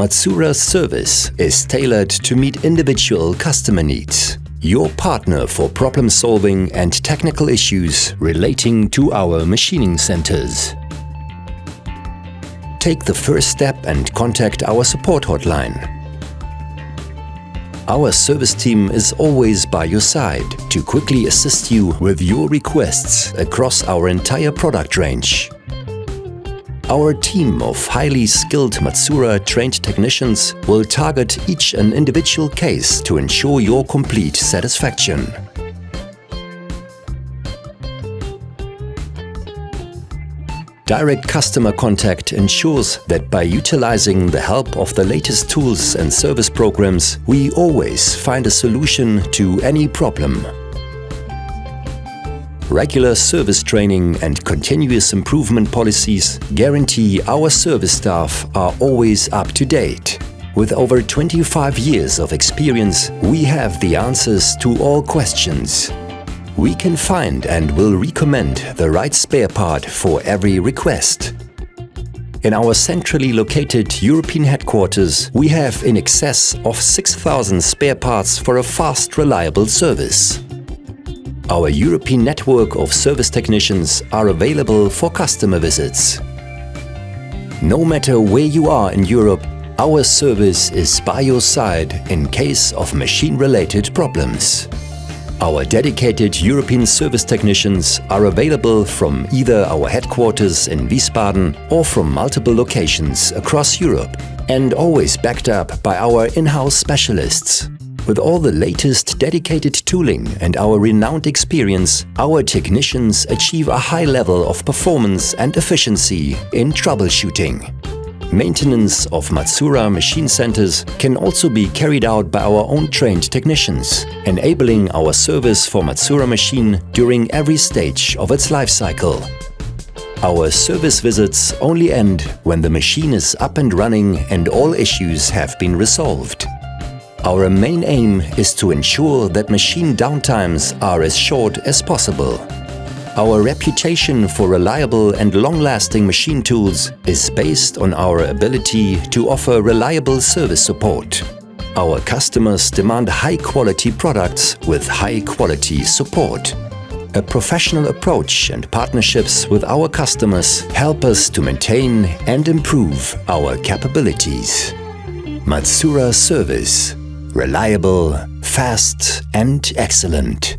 MATSUURA Service is tailored to meet individual customer needs. Your partner for problem solving and technical issues relating to our machining centers. Take the first step and contact our support hotline. Our service team is always by your side to quickly assist you with your requests across our entire product range. Our team of highly skilled MATSUURA trained technicians will target each an individual case to ensure your complete satisfaction. Direct customer contact ensures that by utilizing the help of the latest tools and service programs, we always find a solution to any problem. Regular service training and continuous improvement policies guarantee our service staff are always up to date. With over 25 years of experience, we have the answers to all questions. We can find and will recommend the right spare part for every request. In our centrally located European headquarters, we have in excess of 6,000 spare parts for a fast, reliable service. Our European network of service technicians are available for customer visits. No matter where you are in Europe, our service is by your side in case of machine-related problems. Our dedicated European service technicians are available from either our headquarters in Wiesbaden or from multiple locations across Europe, and always backed up by our in-house specialists. With all the latest dedicated tooling and our renowned experience, our technicians achieve a high level of performance and efficiency in troubleshooting. Maintenance of MATSUURA machine centers can also be carried out by our own trained technicians, enabling our service for MATSUURA machine during every stage of its life cycle. Our service visits only end when the machine is up and running and all issues have been resolved. Our main aim is to ensure that machine downtimes are as short as possible. Our reputation for reliable and long-lasting machine tools is based on our ability to offer reliable service support. Our customers demand high-quality products with high-quality support. A professional approach and partnerships with our customers help us to maintain and improve our capabilities. MATSUURA Service. Reliable, fast and excellent.